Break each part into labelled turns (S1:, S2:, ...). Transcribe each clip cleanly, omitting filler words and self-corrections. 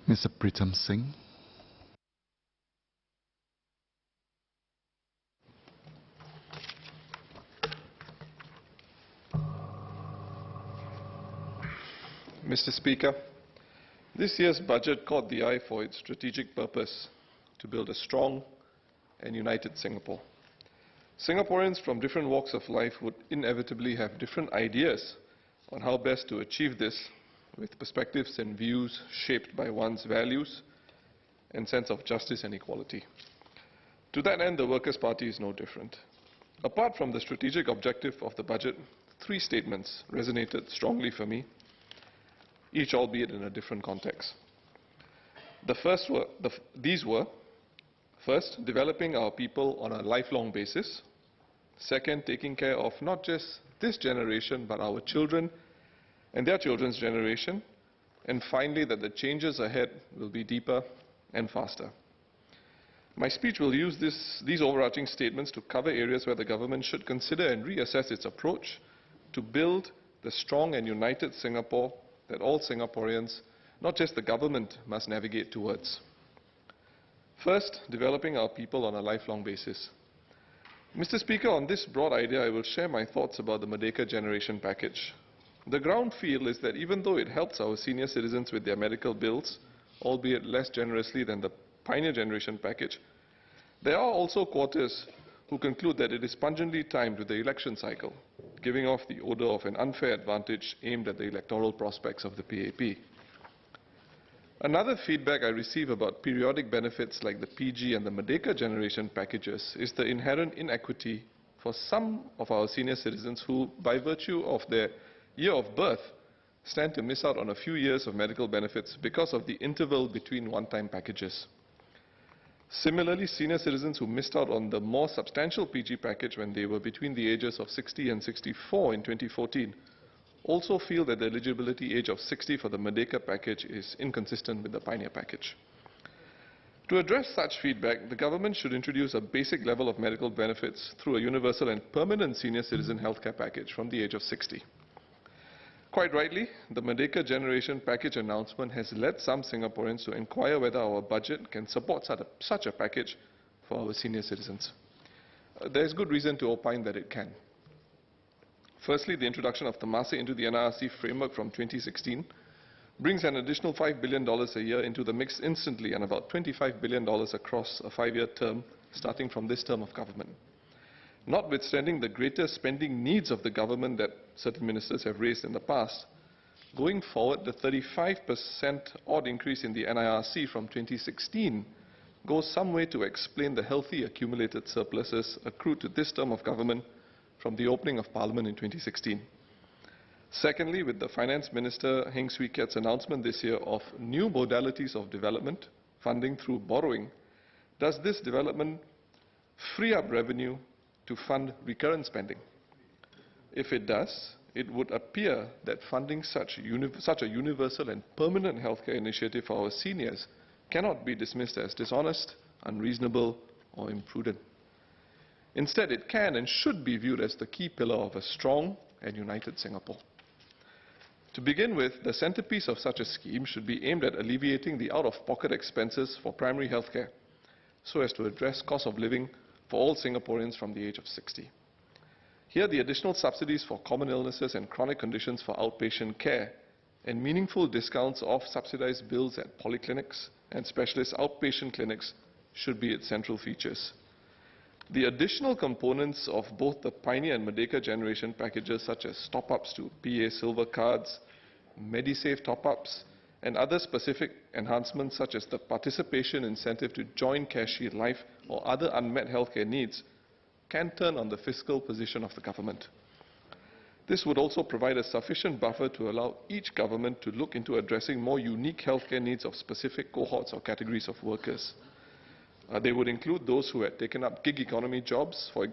S1: Mr. Pritam Singh.
S2: Mr. Speaker, this year's budget caught the eye for its strategic purpose to build a strong and united Singapore. Singaporeans from different walks of life would inevitably have different ideas on how best to achieve this, with perspectives and views shaped by one's values and sense of justice and equality. To that end, the Workers' Party is no different. Apart from the strategic objective of the budget, three statements resonated strongly for me, each albeit in a different context. These were, first, developing our people on a lifelong basis. Second, taking care of not just this generation, but our children and their children's generation. And finally, that the changes ahead will be deeper and faster. My speech will use these overarching statements to cover areas where the government should consider and reassess its approach to build the strong and united Singapore that all Singaporeans, not just the government, must navigate towards. First, developing our people on a lifelong basis. Mr. Speaker, on this broad idea, I will share my thoughts about the Merdeka Generation Package. The ground feel is that even though it helps our senior citizens with their medical bills, albeit less generously than the Pioneer Generation Package, there are also quarters who conclude that it is pungently timed with the election cycle, giving off the odour of an unfair advantage aimed at the electoral prospects of the PAP. Another feedback I receive about periodic benefits like the PG and the Merdeka Generation Packages is the inherent inequity for some of our senior citizens who, by virtue of their year of birth, stand to miss out on a few years of medical benefits because of the interval between one-time packages. Similarly, senior citizens who missed out on the more substantial PG package when they were between the ages of 60 and 64 in 2014 also feel that the eligibility age of 60 for the Merdeka package is inconsistent with the Pioneer package. To address such feedback, the government should introduce a basic level of medical benefits through a universal and permanent senior citizen healthcare package from the age of 60. Quite rightly, the Merdeka Generation Package announcement has led some Singaporeans to inquire whether our budget can support such a package for our senior citizens. There is good reason to opine that it can. Firstly, the introduction of Temasek into the NRC framework from 2016 brings an additional $5 billion a year into the mix instantly, and about $25 billion across a 5-year term starting from this term of government. Notwithstanding the greater spending needs of the government that certain ministers have raised in the past, going forward, the 35% odd increase in the NIRC from 2016 goes some way to explain the healthy accumulated surpluses accrued to this term of government from the opening of Parliament in 2016. Secondly, with the Finance Minister Heng Swee Keat's announcement this year of new modalities of development, funding through borrowing, does this development free up revenue to fund recurrent spending? If it does, it would appear that funding such a universal and permanent healthcare initiative for our seniors cannot be dismissed as dishonest, unreasonable, or imprudent. Instead, it can and should be viewed as the key pillar of a strong and united Singapore. To begin with, the centerpiece of such a scheme should be aimed at alleviating the out-of-pocket expenses for primary healthcare, so as to address cost of living for all Singaporeans from the age of 60. Here, the additional subsidies for common illnesses and chronic conditions for outpatient care and meaningful discounts off subsidized bills at polyclinics and specialist outpatient clinics should be its central features. The additional components of both the Pioneer and Merdeka Generation Packages, such as top-ups to PA Silver cards, MediSave top-ups, and other specific enhancements such as the participation incentive to join CareShield Life or other unmet healthcare needs, can turn on the fiscal position of the government. This would also provide a sufficient buffer to allow each government to look into addressing more unique healthcare needs of specific cohorts or categories of workers. They would include those who had taken up gig economy jobs, for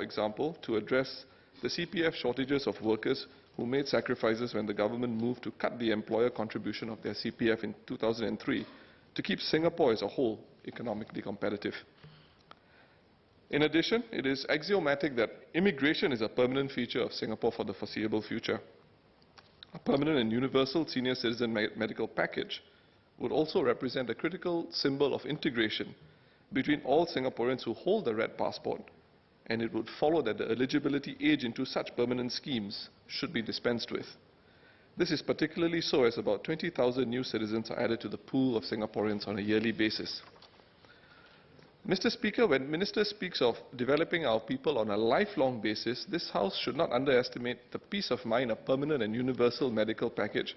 S2: example, to address the CPF shortages of workers who made sacrifices when the government moved to cut the employer contribution of their CPF in 2003 to keep Singapore as a whole economically competitive. In addition, it is axiomatic that immigration is a permanent feature of Singapore for the foreseeable future. A permanent and universal senior citizen medical package would also represent a critical symbol of integration between all Singaporeans who hold the red passport, and it would follow that the eligibility age into such permanent schemes should be dispensed with. This is particularly so as about 20,000 new citizens are added to the pool of Singaporeans on a yearly basis. Mr. Speaker, when Minister speaks of developing our people on a lifelong basis, this House should not underestimate the peace of mind a permanent and universal medical package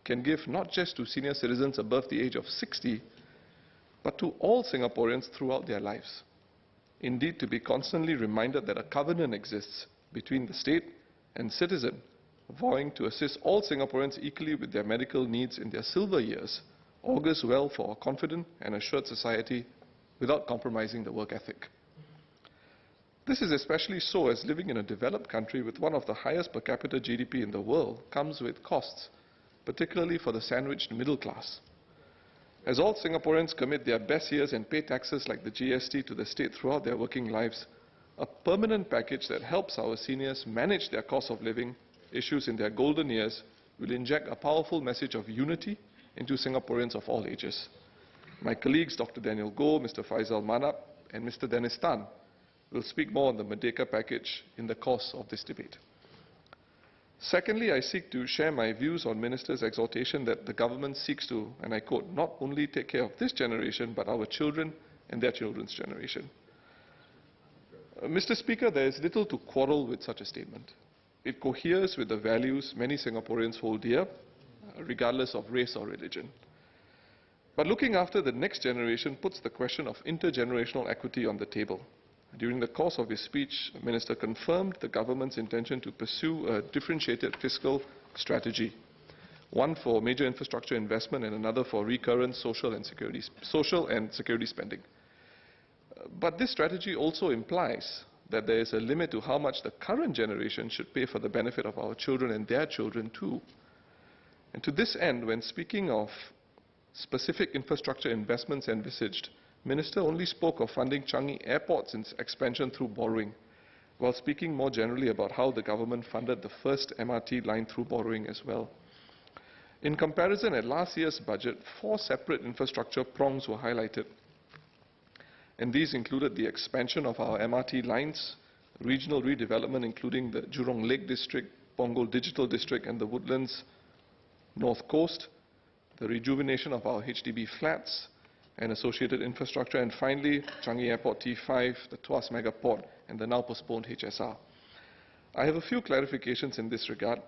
S2: can give not just to senior citizens above the age of 60, but to all Singaporeans throughout their lives. Indeed, to be constantly reminded that a covenant exists between the state and citizen, vowing to assist all Singaporeans equally with their medical needs in their silver years, augurs well for a confident and assured society without compromising the work ethic. This is especially so as living in a developed country with one of the highest per capita GDP in the world comes with costs, particularly for the sandwiched middle class. As all Singaporeans commit their best years and pay taxes like the GST to the state throughout their working lives, a permanent package that helps our seniors manage their cost of living issues in their golden years will inject a powerful message of unity into Singaporeans of all ages. My colleagues, Dr. Daniel Goh, Mr. Faisal Manap, and Mr. Dennis Tan, will speak more on the Merdeka package in the course of this debate. Secondly, I seek to share my views on Minister's exhortation that the government seeks to, and I quote, not only take care of this generation, but our children and their children's generation. Mr. Speaker, there is little to quarrel with such a statement. It coheres with the values many Singaporeans hold dear, regardless of race or religion. But looking after the next generation puts the question of intergenerational equity on the table. During the course of his speech, the Minister confirmed the government's intention to pursue a differentiated fiscal strategy, one for major infrastructure investment and another for recurrent social and security spending. But this strategy also implies that there is a limit to how much the current generation should pay for the benefit of our children and their children too. And to this end, when speaking of specific infrastructure investments envisaged, Minister only spoke of funding Changi Airport's expansion through borrowing, while speaking more generally about how the government funded the first MRT line through borrowing as well. In comparison, at last year's budget, 4 separate infrastructure prongs were highlighted, and these included the expansion of our MRT lines, regional redevelopment including the Jurong Lake District, Punggol Digital District and the Woodlands North Coast, the rejuvenation of our HDB flats and associated infrastructure, and finally, Changi Airport T5, the Tuas Megaport, and the now postponed HSR. I have a few clarifications in this regard.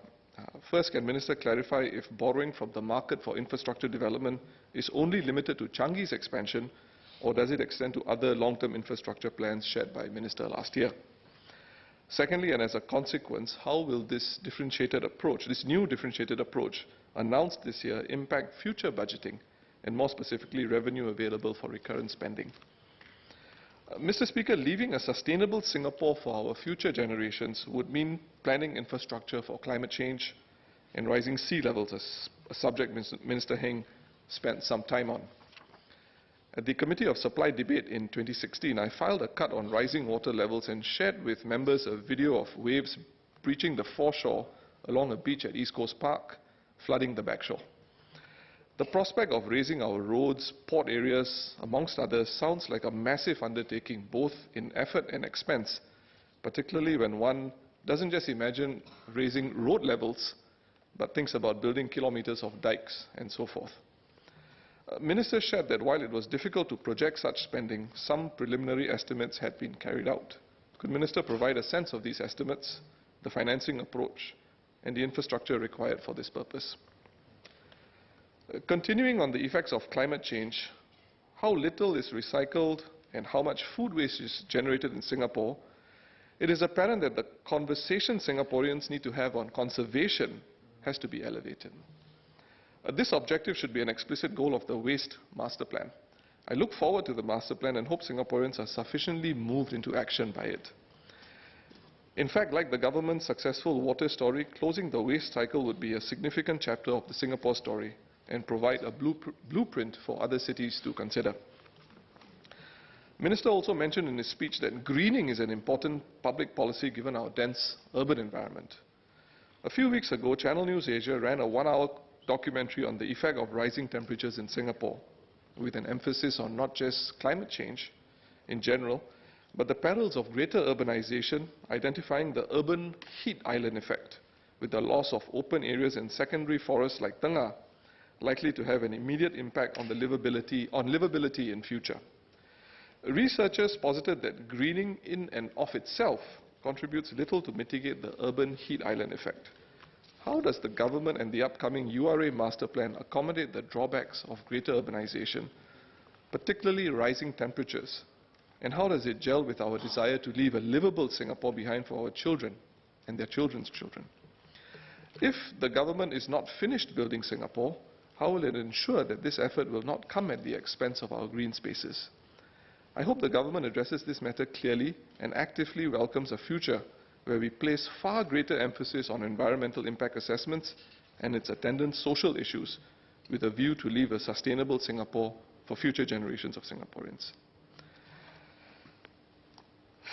S2: First, can Minister clarify if borrowing from the market for infrastructure development is only limited to Changi's expansion, or does it extend to other long-term infrastructure plans shared by Minister last year? Secondly, and as a consequence, how will this differentiated approach, this new differentiated approach announced this year, impact future budgeting, and more specifically, revenue available for recurrent spending? Mr. Speaker, leaving a sustainable Singapore for our future generations would mean planning infrastructure for climate change and rising sea levels, a subject Minister Heng spent some time on. At the Committee of Supply debate in 2016, I filed a cut on rising water levels and shared with members a video of waves breaching the foreshore along a beach at East Coast Park, flooding the backshore. The prospect of raising our roads, port areas, amongst others, sounds like a massive undertaking, both in effort and expense, particularly when one doesn't just imagine raising road levels, but thinks about building kilometers of dikes and so forth. Minister shared that while it was difficult to project such spending, some preliminary estimates had been carried out. Could Minister provide a sense of these estimates, the financing approach, and the infrastructure required for this purpose? Continuing on the effects of climate change, how little is recycled and how much food waste is generated in Singapore, it is apparent that the conversation Singaporeans need to have on conservation has to be elevated. This objective should be an explicit goal of the Waste Master Plan. I look forward to the Master Plan and hope Singaporeans are sufficiently moved into action by it. In fact, like the government's successful water story, closing the waste cycle would be a significant chapter of the Singapore story and provide a blueprint for other cities to consider. Minister also mentioned in his speech that greening is an important public policy given our dense urban environment. A few weeks ago, Channel News Asia ran a 1-hour documentary on the effect of rising temperatures in Singapore, with an emphasis on not just climate change in general, but the perils of greater urbanization, identifying the urban heat island effect, with the loss of open areas and secondary forests like Tengah, likely to have an immediate impact on livability in future. Researchers posited that greening in and of itself contributes little to mitigate the urban heat island effect. How does the government and the upcoming URA master plan accommodate the drawbacks of greater urbanization, particularly rising temperatures? And how does it gel with our desire to leave a livable Singapore behind for our children and their children's children? If the government is not finished building Singapore, how will it ensure that this effort will not come at the expense of our green spaces? I hope the government addresses this matter clearly and actively welcomes a future where we place far greater emphasis on environmental impact assessments and its attendant social issues, with a view to leave a sustainable Singapore for future generations of Singaporeans.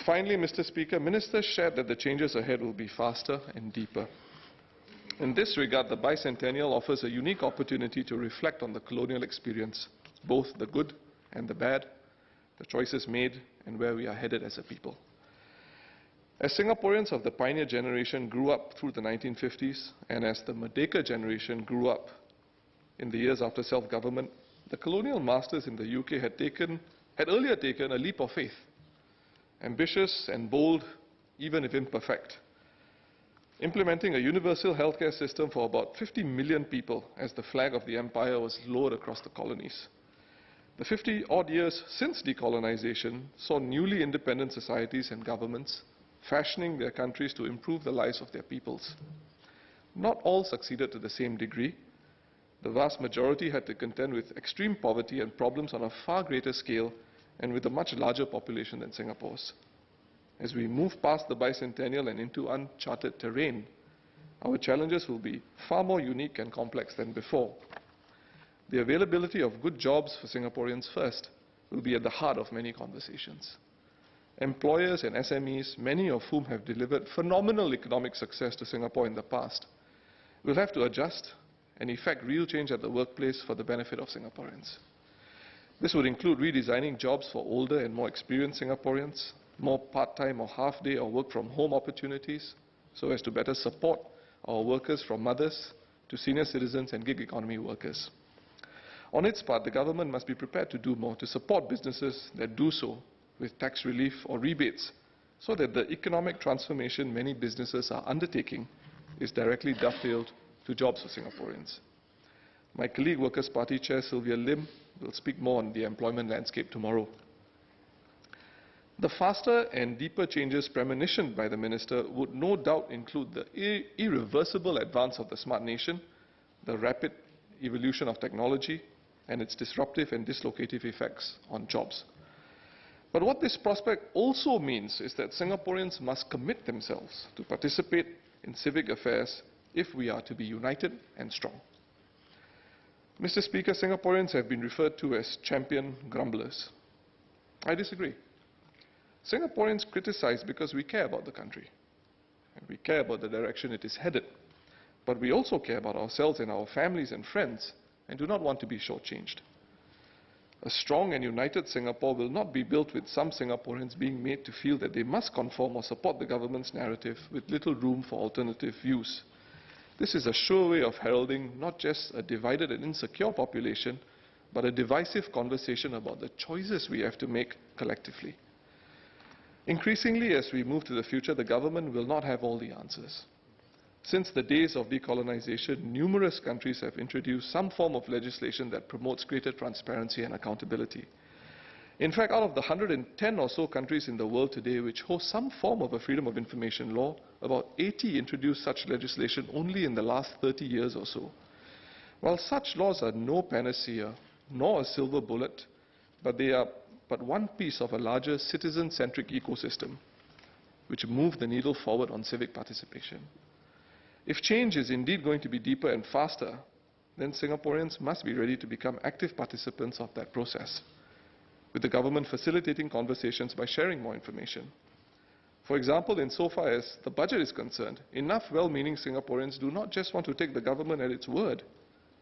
S2: Finally, Mr. Speaker, ministers shared that the changes ahead will be faster and deeper. In this regard, the bicentennial offers a unique opportunity to reflect on the colonial experience, both the good and the bad, the choices made, and where we are headed as a people. As Singaporeans of the pioneer generation grew up through the 1950s, and as the Merdeka generation grew up in the years after self-government, the colonial masters in the UK had earlier taken a leap of faith, ambitious and bold, even if imperfect, implementing a universal healthcare system for about 50 million people as the flag of the empire was lowered across the colonies. The 50-odd years since decolonization saw newly independent societies and governments fashioning their countries to improve the lives of their peoples. Not all succeeded to the same degree. The vast majority had to contend with extreme poverty and problems on a far greater scale and with a much larger population than Singapore's. As we move past the bicentennial and into uncharted terrain, our challenges will be far more unique and complex than before. The availability of good jobs for Singaporeans first will be at the heart of many conversations. Employers and SMEs, many of whom have delivered phenomenal economic success to Singapore in the past, will have to adjust and effect real change at the workplace for the benefit of Singaporeans. This would include redesigning jobs for older and more experienced Singaporeans, more part-time or half-day or work-from-home opportunities, so as to better support our workers from mothers to senior citizens and gig economy workers. On its part, the government must be prepared to do more to support businesses that do so with tax relief or rebates, so that the economic transformation many businesses are undertaking is directly dovetailed to jobs for Singaporeans. My colleague, Workers' Party Chair Sylvia Lim, will speak more on the employment landscape tomorrow. The faster and deeper changes premonitioned by the Minister would no doubt include the irreversible advance of the smart nation, the rapid evolution of technology, and its disruptive and dislocative effects on jobs. But what this prospect also means is that Singaporeans must commit themselves to participate in civic affairs if we are to be united and strong. Mr. Speaker, Singaporeans have been referred to as champion grumblers. I disagree. Singaporeans criticize because we care about the country, and we care about the direction it is headed. But we also care about ourselves and our families and friends, and do not want to be shortchanged. A strong and united Singapore will not be built with some Singaporeans being made to feel that they must conform or support the government's narrative with little room for alternative views. This is a sure way of heralding not just a divided and insecure population, but a divisive conversation about the choices we have to make collectively. Increasingly, as we move to the future, the government will not have all the answers. Since the days of decolonization, numerous countries have introduced some form of legislation that promotes greater transparency and accountability. In fact, out of the 110 or so countries in the world today which host some form of a freedom of information law, about 80 introduced such legislation only in the last 30 years or so. While such laws are no panacea, nor a silver bullet, but they are but one piece of a larger citizen-centric ecosystem which move the needle forward on civic participation. If change is indeed going to be deeper and faster, then Singaporeans must be ready to become active participants of that process, with the government facilitating conversations by sharing more information. For example, insofar as the budget is concerned, enough well-meaning Singaporeans do not just want to take the government at its word,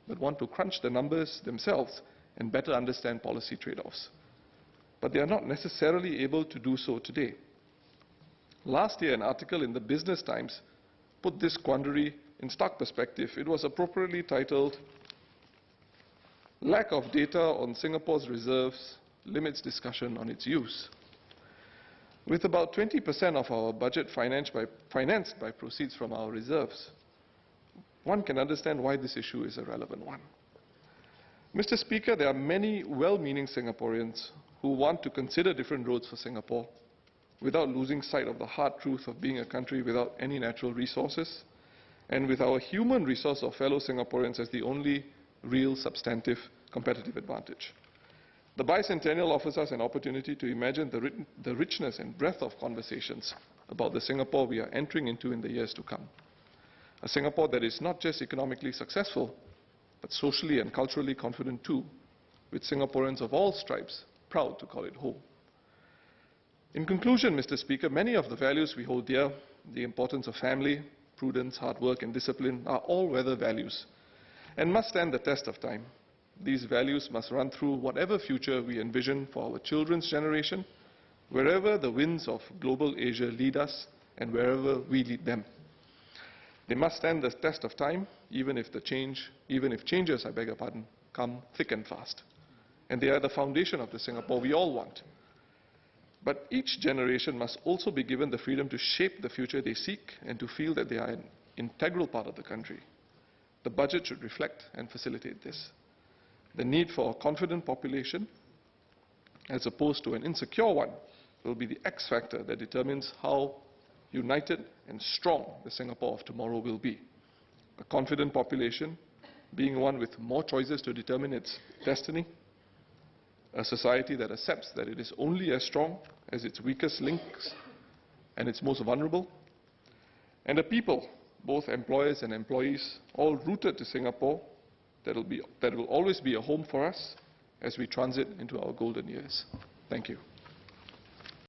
S2: but want to crunch the numbers themselves and better understand policy trade-offs. But they are not necessarily able to do so today. Last year, an article in the Business Times put this quandary in stark perspective. It was appropriately titled, "Lack of Data on Singapore's Reserves Limits Discussion on Its Use." With about 20% of our budget financed by proceeds from our reserves, one can understand why this issue is a relevant one. Mr. Speaker, there are many well-meaning Singaporeans who want to consider different roads for Singapore without losing sight of the hard truth of being a country without any natural resources, and with our human resource of fellow Singaporeans as the only real substantive competitive advantage. The bicentennial offers us an opportunity to imagine the richness and breadth of conversations about the Singapore we are entering into in the years to come. A Singapore that is not just economically successful, but socially and culturally confident too, with Singaporeans of all stripes proud to call it home. In conclusion, Mr. Speaker, many of the values we hold dear, the importance of family, prudence, hard work and discipline, are all-weather values and must stand the test of time. These values must run through whatever future we envision for our children's generation, wherever the winds of global Asia lead us and wherever we lead them. They must stand the test of time, even if changes, come thick and fast. And they are the foundation of the Singapore we all want. But each generation must also be given the freedom to shape the future they seek and to feel that they are an integral part of the country. The budget should reflect and facilitate this. The need for a confident population, as opposed to an insecure one, will be the X factor that determines how united and strong the Singapore of tomorrow will be. A confident population being one with more choices to determine its destiny, a society that accepts that it is only as strong as its weakest links and its most vulnerable, and a people, both employers and employees, all rooted to Singapore, that will always be a home for us as we transit into our golden years. Thank you.